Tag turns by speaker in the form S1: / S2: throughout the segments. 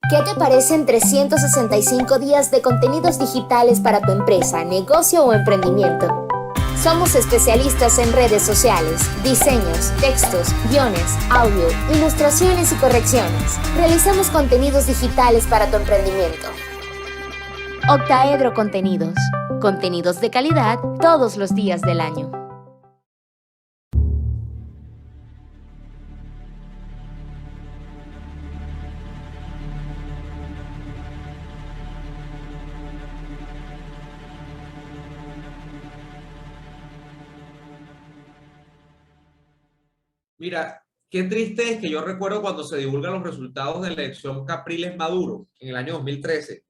S1: ¿Qué te parecen 365 días de contenidos digitales para tu empresa, negocio o emprendimiento? Somos especialistas en redes sociales, diseños, textos, guiones, audio, ilustraciones y correcciones. Realizamos contenidos digitales para tu emprendimiento. Octaedro Contenidos. Contenidos de calidad todos los días del año.
S2: Mira, qué triste es que yo recuerdo cuando se divulgan los resultados de la elección Capriles-Maduro en el año 2013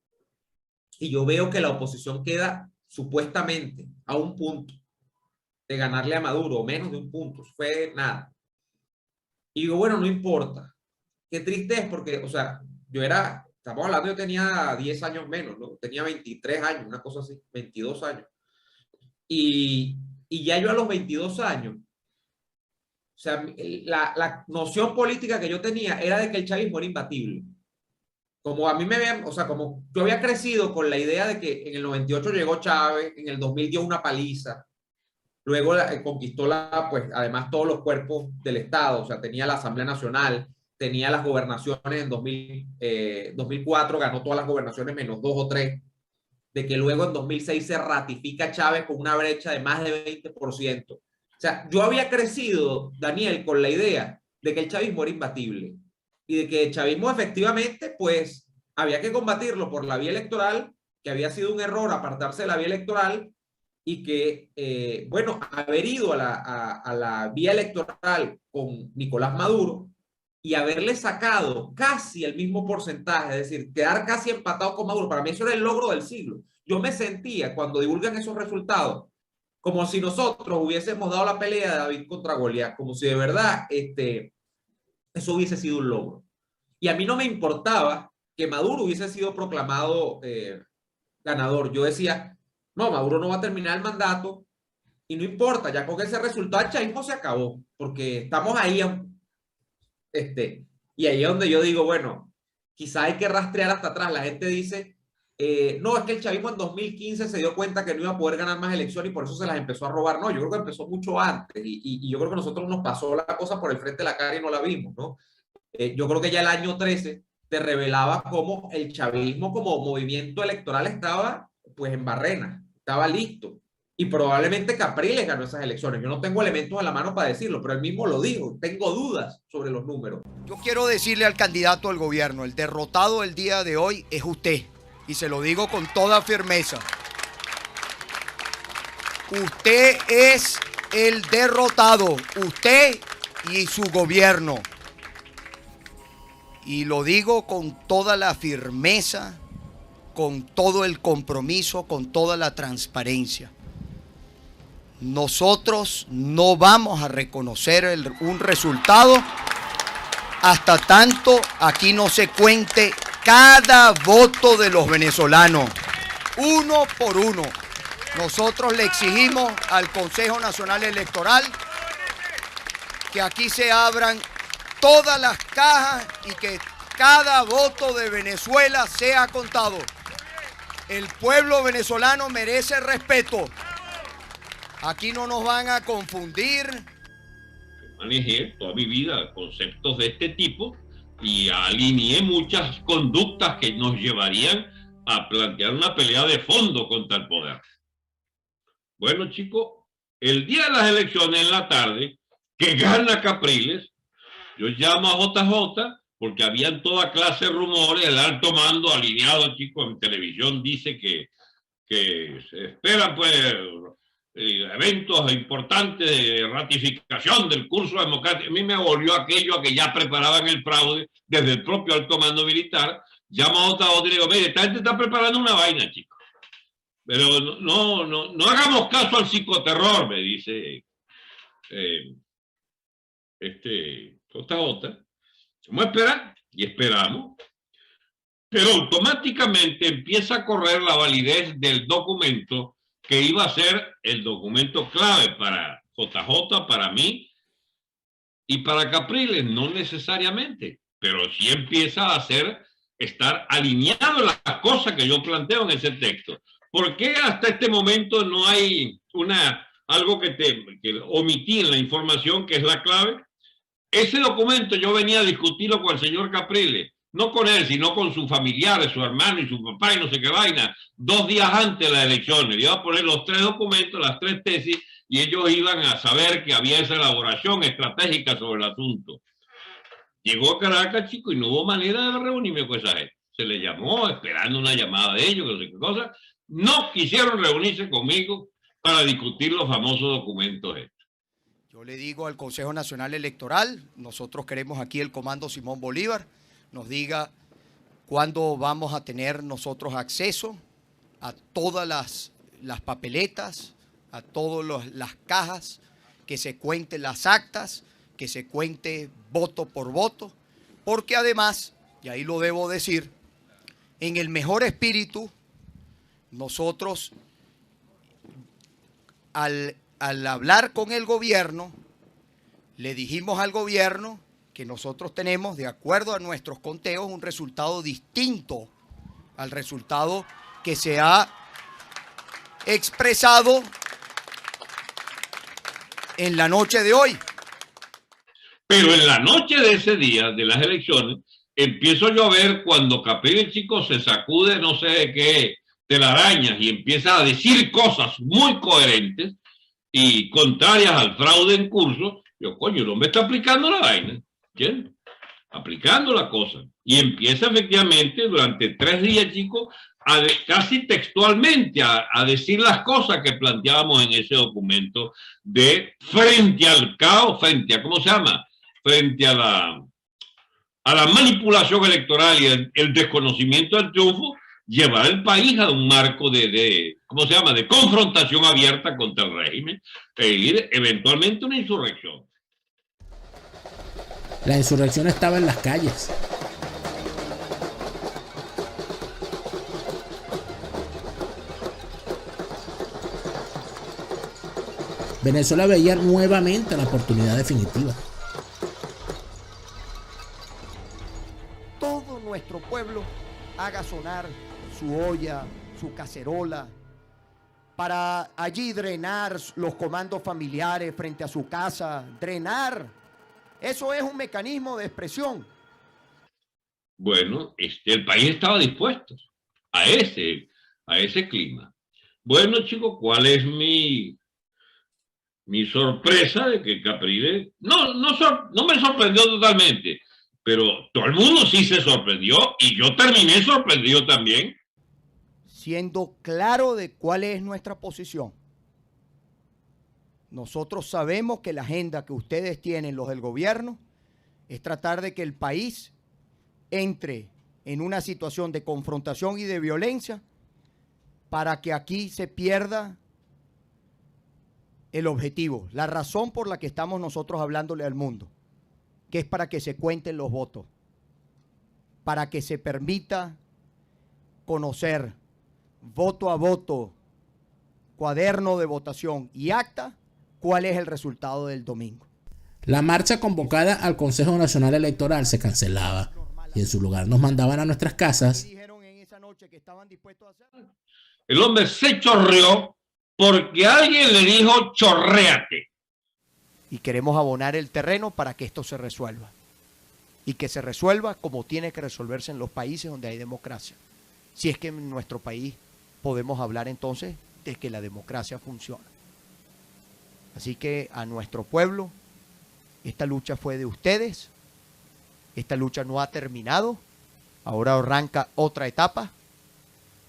S2: y yo veo que la oposición queda supuestamente a un punto de ganarle a Maduro, o menos de un punto, fue nada. Y digo, bueno, no importa. Qué triste es porque, o sea, estamos hablando, yo tenía 10 años menos, ¿no? Tenía 23 años, una cosa así, 22 años. Y ya yo a los 22 años, o sea, la noción política que yo tenía era de que el chavismo era imbatible. Como a mí me habían, o sea, como yo había crecido con la idea de que en el 98 llegó Chávez, en el 2000 dio una paliza, luego conquistó pues además todos los cuerpos del Estado, o sea, tenía la Asamblea Nacional, tenía las gobernaciones en 2004, ganó todas las gobernaciones menos 2 o 3, de que luego en 2006 se ratifica Chávez con una brecha de más de 20%. O sea, yo había crecido, Daniel, con la idea de que el chavismo era imbatible y de que el chavismo efectivamente, pues, había que combatirlo por la vía electoral, que había sido un error apartarse de la vía electoral y que, bueno, haber ido a la vía electoral con Nicolás Maduro y haberle sacado casi el mismo porcentaje, es decir, quedar casi empatado con Maduro, para mí eso era el logro del siglo. Yo me sentía, cuando divulgan esos resultados, como si nosotros hubiésemos dado la pelea de David contra Goliat, como si de verdad eso hubiese sido un logro. Y a mí no me importaba que Maduro hubiese sido proclamado ganador. Yo decía, no, Maduro no va a terminar el mandato y no importa, ya con ese resultado el chavismo se acabó, porque estamos ahí, y ahí es donde yo digo, bueno, quizá hay que rastrear hasta atrás. La gente dice, no, es que el chavismo en 2015 se dio cuenta que no iba a poder ganar más elecciones y por eso se las empezó a robar. No, yo creo que empezó mucho antes y yo creo que nosotros nos pasó la cosa por el frente de la cara y no la vimos, ¿no? Yo creo que ya el año 13 te revelaba cómo el chavismo como movimiento electoral estaba pues en barrena, estaba listo. Y probablemente Capriles ganó esas elecciones. Yo no tengo elementos a la mano para decirlo, pero él mismo lo dijo. Tengo dudas sobre los números.
S3: Yo quiero decirle al candidato al gobierno, el derrotado el día de hoy es usted. Y se lo digo con toda firmeza. Usted es el derrotado, usted y su gobierno. Y lo digo con toda la firmeza, con todo el compromiso, con toda la transparencia. Nosotros no vamos a reconocer un resultado hasta tanto aquí no se cuente cada voto de los venezolanos, uno por uno. Nosotros le exigimos al Consejo Nacional Electoral que aquí se abran todas las cajas y que cada voto de Venezuela sea contado. El pueblo venezolano merece respeto. Aquí no nos van a confundir.
S4: Manejé toda mi vida conceptos de este tipo y alineé muchas conductas que nos llevarían a plantear una pelea de fondo contra el poder. Bueno, chicos, el día de las elecciones en la tarde, que gana Capriles, yo llamo a JJ porque habían toda clase de rumores, el alto mando alineado, chicos, en televisión dice que se esperan pues eventos importantes de ratificación del curso democrático. A mí me volvió aquello a que ya preparaban el fraude desde el propio alto mando militar. Llamo a JJ y le digo, mire, esta gente está preparando una vaina, chicos. Pero no hagamos caso al psicoterror, me dice JJ. Vamos a esperar y esperamos. Pero automáticamente empieza a correr la validez del documento que iba a ser el documento clave para JJ, para mí y para Capriles, no necesariamente, pero sí empieza a ser estar alineado las cosas que yo planteo en ese texto. ¿Por qué hasta este momento no hay algo que omití en la información, que es la clave? Ese documento yo venía a discutirlo con el señor Capriles, no con él, sino con sus familiares, su hermano y su papá y no sé qué vaina, 2 días antes de las elecciones. Le iba a poner los 3 documentos, las 3 tesis, y ellos iban a saber que había esa elaboración estratégica sobre el asunto. Llegó a Caracas, chico, y no hubo manera de reunirme con esa gente. Se le llamó esperando una llamada de ellos, no sé qué cosa. No quisieron reunirse conmigo para discutir los famosos documentos estos.
S3: Yo le digo al Consejo Nacional Electoral, nosotros queremos aquí el Comando Simón Bolívar, nos diga cuándo vamos a tener nosotros acceso a todas las papeletas, a todas las cajas, que se cuenten las actas, que se cuente voto por voto, porque además, y ahí lo debo decir, en el mejor espíritu, nosotros al hablar con el gobierno, le dijimos al gobierno que nosotros tenemos, de acuerdo a nuestros conteos, un resultado distinto al resultado que se ha expresado en la noche de hoy.
S4: Pero en la noche de ese día, de las elecciones, empiezo yo a ver cuando Capriles, chico, se sacude no sé de qué telarañas y empieza a decir cosas muy coherentes y contrarias al fraude en curso. Yo, coño, el hombre está aplicando la vaina, ¿entiendes? Aplicando la cosa. Y empieza efectivamente durante 3 días, chicos, casi textualmente a decir las cosas que planteábamos en ese documento de frente al caos, frente a, ¿cómo se llama? Frente a la manipulación electoral y el desconocimiento del triunfo, llevar el país a un marco ¿cómo se llama?, de confrontación abierta contra el régimen e ir eventualmente a una insurrección.
S5: La insurrección estaba en las calles. Venezuela veía nuevamente la oportunidad definitiva.
S3: Todo nuestro pueblo haga sonar su olla, su cacerola, para allí drenar los comandos familiares frente a su casa, drenar. Eso es un mecanismo de expresión.
S4: Bueno, el país estaba dispuesto a ese clima. Bueno, chicos, ¿cuál es mi sorpresa de que Capriles no me sorprendió totalmente, pero todo el mundo sí se sorprendió y yo terminé sorprendido también.
S3: Siendo claro de cuál es nuestra posición. Nosotros sabemos que la agenda que ustedes tienen, los del gobierno, es tratar de que el país entre en una situación de confrontación y de violencia para que aquí se pierda el objetivo, la razón por la que estamos nosotros hablándole al mundo, que es para que se cuenten los votos, para que se permita conocer voto a voto, cuaderno de votación y acta, cuál es el resultado del domingo.
S5: La marcha convocada al Consejo Nacional Electoral se cancelaba y en su lugar nos mandaban a nuestras casas.
S4: El hombre se chorreó porque alguien le dijo chorréate.
S3: Y queremos abonar el terreno para que esto se resuelva. Y que se resuelva como tiene que resolverse en los países donde hay democracia. Si es que en nuestro país podemos hablar entonces de que la democracia funciona. Así que a nuestro pueblo, esta lucha fue de ustedes, esta lucha no ha terminado, ahora arranca otra etapa,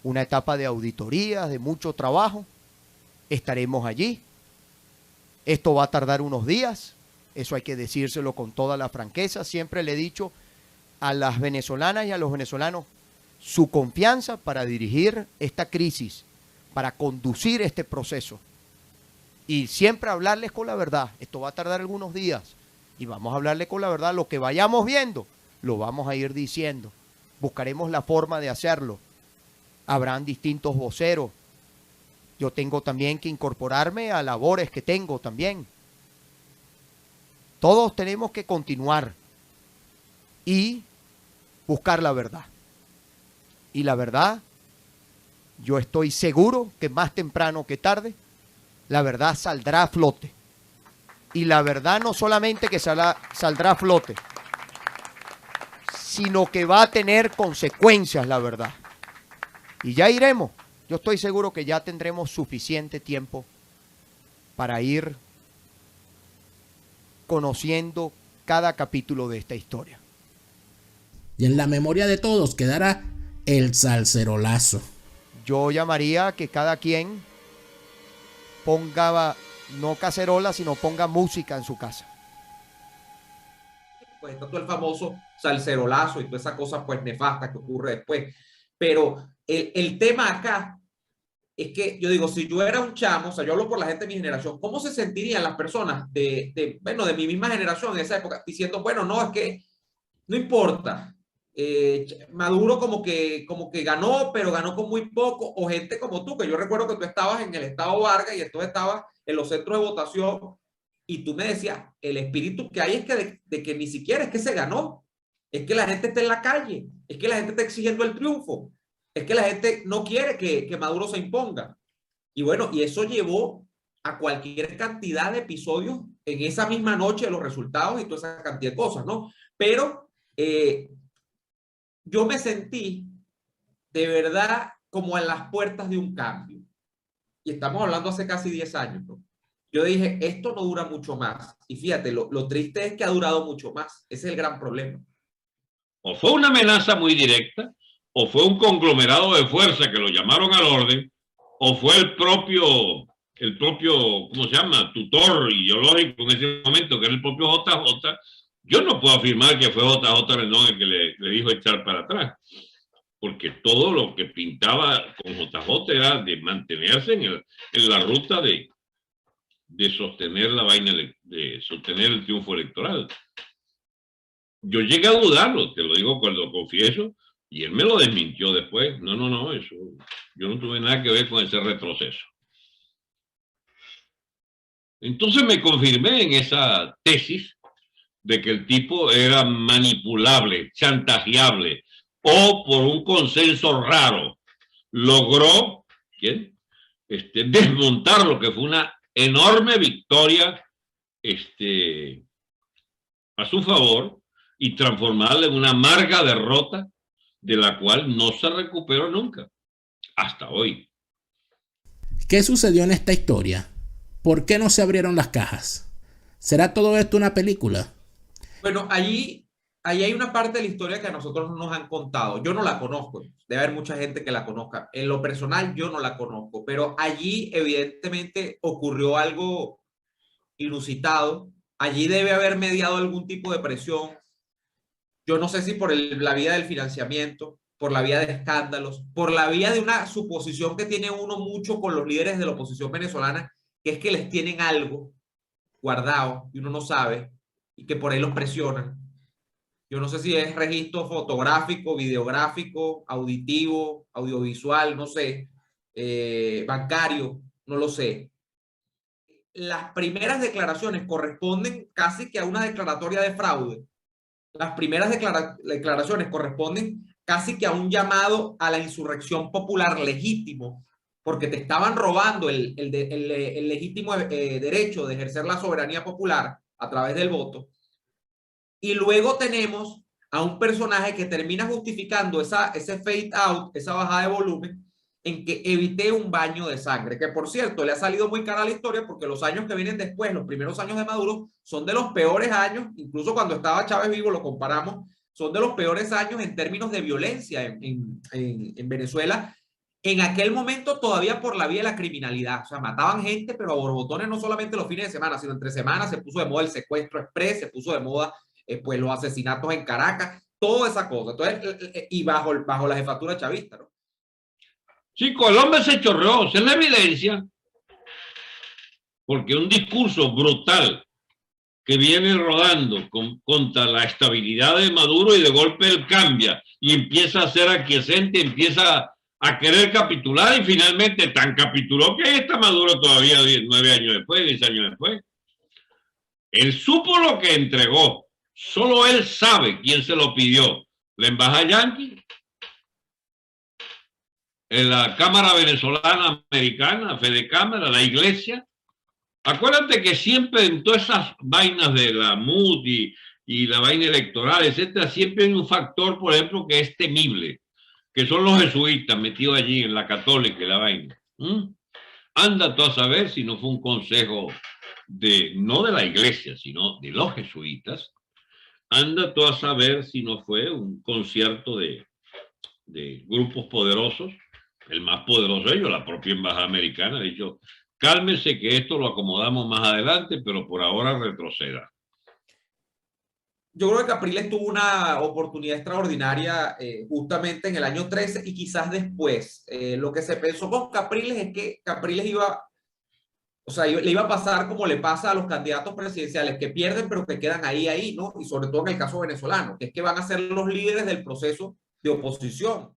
S3: una etapa de auditoría, de mucho trabajo, estaremos allí, esto va a tardar unos días, eso hay que decírselo con toda la franqueza, siempre le he dicho a las venezolanas y a los venezolanos su confianza para dirigir esta crisis, para conducir este proceso. Y siempre hablarles con la verdad. Esto va a tardar algunos días. Y vamos a hablarles con la verdad. Lo que vayamos viendo, lo vamos a ir diciendo. Buscaremos la forma de hacerlo. Habrán distintos voceros. Yo tengo también que incorporarme a labores que tengo también. Todos tenemos que continuar y buscar la verdad. Y la verdad, yo estoy seguro que más temprano que tarde, la verdad saldrá a flote. Y la verdad no solamente que saldrá a flote, sino que va a tener consecuencias, la verdad. Y ya iremos. Yo estoy seguro que ya tendremos suficiente tiempo para ir conociendo cada capítulo de esta historia.
S5: Y en la memoria de todos quedará el salserolazo.
S3: Yo llamaría que cada quien ponga, no cacerola, sino ponga música en su casa.
S2: Pues está todo el famoso salserolazo y toda esa cosa pues nefasta que ocurre después. Pero el tema acá es que yo digo, si yo era un chamo, o sea, yo hablo por la gente de mi generación, ¿cómo se sentirían las personas de mi misma generación en esa época diciendo, bueno, no, es que no importa, Maduro como que ganó, pero ganó con muy poco, o gente como tú, que yo recuerdo que tú estabas en el estado Vargas y entonces estabas en los centros de votación y tú me decías, el espíritu que hay es que de que ni siquiera es que se ganó, es que la gente está en la calle, es que la gente está exigiendo el triunfo, es que la gente no quiere que Maduro se imponga. Y bueno, y eso llevó a cualquier cantidad de episodios en esa misma noche de los resultados y toda esa cantidad de cosas, ¿no? Pero yo me sentí de verdad como en las puertas de un cambio. Y estamos hablando hace casi 10 años, ¿no? Yo dije, esto no dura mucho más. Y fíjate, lo triste es que ha durado mucho más. Ese es el gran problema.
S4: O fue una amenaza muy directa, o fue un conglomerado de fuerza que lo llamaron al orden, o fue el propio, ¿cómo se llama?, tutor ideológico en ese momento, que era el propio JJ. Yo no puedo afirmar que fue JJ Rendón el que le dijo echar para atrás, porque todo lo que pintaba con JJ era de mantenerse en la ruta de sostener la vaina, de sostener el triunfo electoral. Yo llegué a dudarlo, te lo digo cuando confieso, y él me lo desmintió después. No, eso, yo no tuve nada que ver con ese retroceso. Entonces me confirmé en esa tesis de que el tipo era manipulable, chantajeable, o por un consenso raro logró desmontar lo que fue una enorme victoria a su favor y transformarla en una amarga derrota de la cual no se recuperó nunca, hasta hoy.
S5: ¿Qué sucedió en esta historia? ¿Por qué no se abrieron las cajas? ¿Será todo esto una película?
S2: Bueno, ahí hay una parte de la historia que a nosotros nos han contado. Yo no la conozco, debe haber mucha gente que la conozca. En lo personal yo no la conozco, pero allí evidentemente ocurrió algo inusitado. Allí debe haber mediado algún tipo de presión. Yo no sé si por la vía del financiamiento, por la vía de escándalos, por la vía de una suposición que tiene uno mucho con los líderes de la oposición venezolana, que es que les tienen algo guardado y uno no sabe y que por ahí los presionan. Yo no sé si es registro fotográfico, videográfico, auditivo, audiovisual, no sé, bancario, no lo sé. Las primeras declaraciones corresponden casi que a una declaratoria de fraude. Las primeras declaraciones corresponden casi que a un llamado a la insurrección popular legítimo, porque te estaban robando el legítimo derecho de ejercer la soberanía popular a través del voto. Y luego tenemos a un personaje que termina justificando ese fade out, esa bajada de volumen, en que evité un baño de sangre, que por cierto le ha salido muy cara a la historia porque los años que vienen después, los primeros años de Maduro, son de los peores años, incluso cuando estaba Chávez vivo lo comparamos, son de los peores años en términos de violencia en Venezuela, en aquel momento todavía por la vía de la criminalidad, o sea, mataban gente, pero a borbotones no solamente los fines de semana, sino entre semanas se puso de moda el secuestro express, se puso de moda pues los asesinatos en Caracas, toda esa cosa, entonces, y bajo la jefatura chavista, ¿no?
S4: Sí, Colombia se chorreó, esa es la evidencia, porque un discurso brutal que viene rodando contra la estabilidad de Maduro y de golpe él cambia y empieza a ser aquiescente, empieza a querer capitular y finalmente tan capituló que ahí está Maduro todavía 9 años después, 10 años después. Él supo lo que entregó, solo él sabe quién se lo pidió, la embajada yanqui en la Cámara Venezolana Americana, Fedecámara, la iglesia. Acuérdate que siempre en todas esas vainas de la MUD y la vaina electoral, etcétera, siempre hay un factor, por ejemplo, que es temible, que son los jesuitas metidos allí en la católica y la vaina. Anda tú a saber si no fue un consejo no de la iglesia, sino de los jesuitas. Anda tú a saber si no fue un concierto de grupos poderosos. El más poderoso de ellos, la propia embajada americana, ha dicho: cálmese que esto lo acomodamos más adelante, pero por ahora retroceda.
S2: Yo creo que Capriles tuvo una oportunidad extraordinaria justamente en el año 13 y quizás después. Lo que se pensó con Capriles es que Capriles le iba a pasar como le pasa a los candidatos presidenciales, que pierden pero que quedan ahí, ¿no? Y sobre todo en el caso venezolano, que es que van a ser los líderes del proceso de oposición.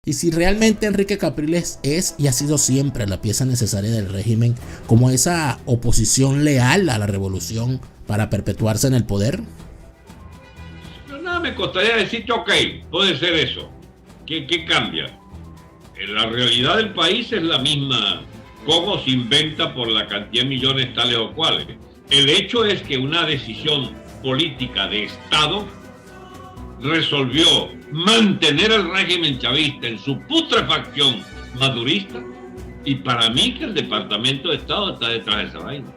S5: Y si realmente Enrique Capriles es y ha sido siempre la pieza necesaria del régimen, como esa oposición leal a la revolución para perpetuarse en el poder.
S4: Pero nada, me costaría decirte, ok, puede ser eso. ¿Qué cambia? La realidad del país es la misma. ¿Cómo se inventa por la cantidad de millones tales o cuales? El hecho es que una decisión política de Estado resolvió mantener el régimen chavista en su putrefacción madurista, y para mí que el Departamento de Estado está detrás de esa vaina.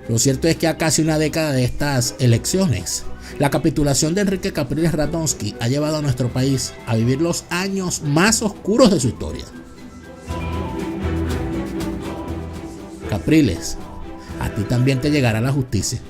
S5: Lo cierto es que a casi una década de estas elecciones, la capitulación de Enrique Capriles Radonsky ha llevado a nuestro país a vivir los años más oscuros de su historia. Capriles, a ti también te llegará la justicia.